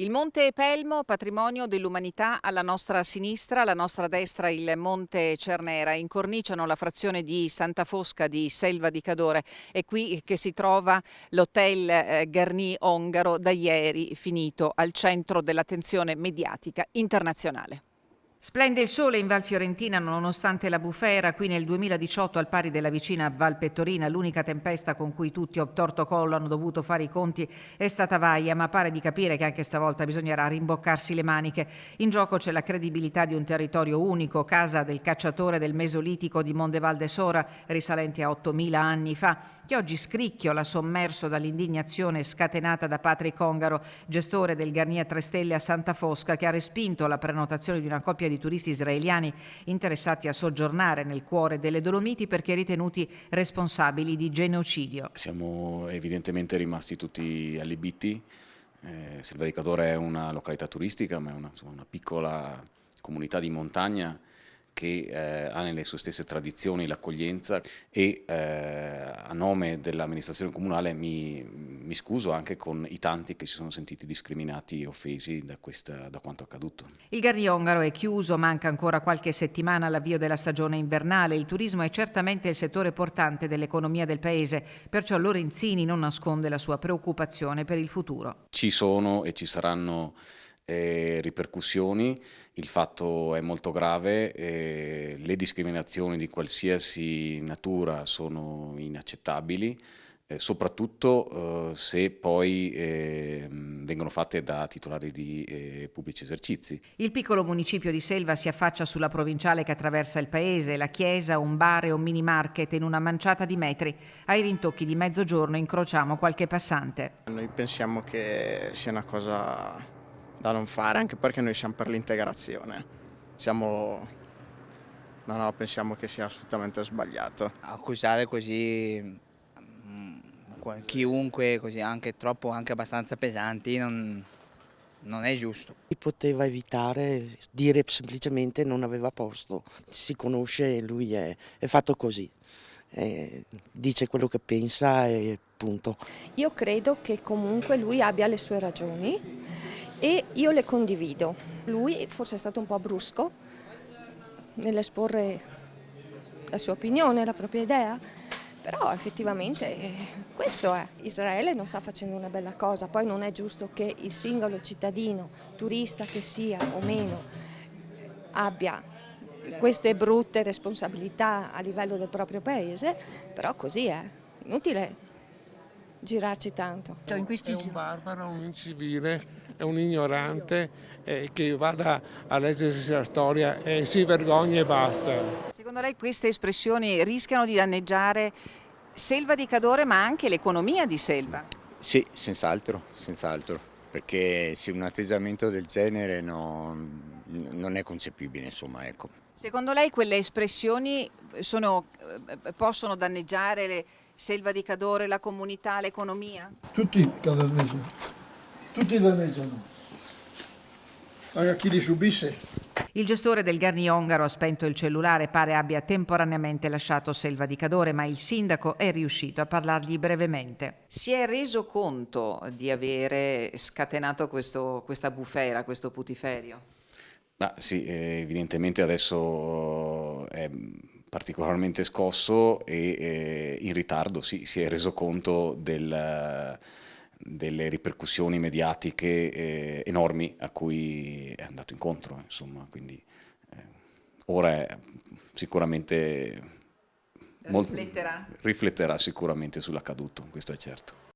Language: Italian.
Il Monte Pelmo, patrimonio dell'umanità, alla nostra sinistra, alla nostra destra il Monte Cernera, incorniciano la frazione di Santa Fosca di Selva di Cadore. È qui che si trova l'Hotel Garni Ongaro, da ieri finito al centro dell'attenzione mediatica internazionale. Splende il sole in Val Fiorentina nonostante la bufera. Qui nel 2018, al pari della vicina Val Pettorina, l'unica tempesta con cui tutti obtorto collo hanno dovuto fare i conti è stata Vaia, ma pare di capire che anche stavolta bisognerà rimboccarsi le maniche. In gioco c'è la credibilità di un territorio unico, casa del cacciatore del Mesolitico di Mondeval de Sora, risalenti a 8000 anni fa, che oggi scricchiola sommerso dall'indignazione scatenata da Patrick Ongaro, gestore del Garnier 3 Stelle a Santa Fosca, che ha respinto la prenotazione di una coppia di turisti israeliani interessati a soggiornare nel cuore delle Dolomiti perché ritenuti responsabili di genocidio. Siamo evidentemente rimasti tutti allibiti. Selva di Cadore è una località turistica, ma è una piccola comunità di montagna che ha nelle sue stesse tradizioni l'accoglienza e a nome dell'amministrazione comunale mi scuso anche con i tanti che si sono sentiti discriminati e offesi da quanto accaduto. Il Garni Ongaro è chiuso, manca ancora qualche settimana all'avvio della stagione invernale. Il turismo è certamente il settore portante dell'economia del paese, perciò Lorenzini non nasconde la sua preoccupazione per il futuro. Ci sono e ci saranno ripercussioni, il fatto è molto grave, le discriminazioni di qualsiasi natura sono inaccettabili, soprattutto se poi vengono fatte da titolari di pubblici esercizi. Il piccolo municipio di Selva si affaccia sulla provinciale che attraversa il paese, la chiesa, un bar e un mini market in una manciata di metri. Ai rintocchi di mezzogiorno incrociamo qualche passante. Noi pensiamo che sia una cosa da non fare, anche perché noi siamo per l'integrazione. Pensiamo che sia assolutamente sbagliato. Accusare così chiunque, così anche troppo, anche abbastanza pesanti, non è giusto. Si poteva evitare, dire semplicemente non aveva posto. Si conosce, lui è fatto così. Dice quello che pensa e punto. Io credo che comunque lui abbia le sue ragioni e io le condivido. Lui forse è stato un po' brusco nell'esporre la sua opinione, la propria idea, però effettivamente questo è. Israele non sta facendo una bella cosa, poi non è giusto che il singolo cittadino, turista che sia o meno, abbia queste brutte responsabilità a livello del proprio paese, però così è, inutile girarci tanto. È un barbaro, un incivile, è un ignorante che vada a leggersi la storia e si vergogna e basta. Secondo lei queste espressioni rischiano di danneggiare Selva di Cadore ma anche l'economia di Selva? Sì, senz'altro, perché sì, un atteggiamento del genere non è concepibile, insomma, ecco. Secondo lei quelle espressioni possono danneggiare Selva di Cadore, la comunità, l'economia? Tutti danneggiano, tutti danneggiano, anche a chi li subisce. Il gestore del Garni Ongaro ha spento il cellulare, pare abbia temporaneamente lasciato Selva di Cadore, ma il sindaco è riuscito a parlargli brevemente. Si è reso conto di avere scatenato questa bufera, questo putiferio? Sì, evidentemente adesso è particolarmente scosso e in ritardo, sì, si è reso conto delle ripercussioni mediatiche enormi a cui è andato incontro, insomma, quindi ora è sicuramente rifletterà rifletterà sicuramente sull'accaduto, questo è certo.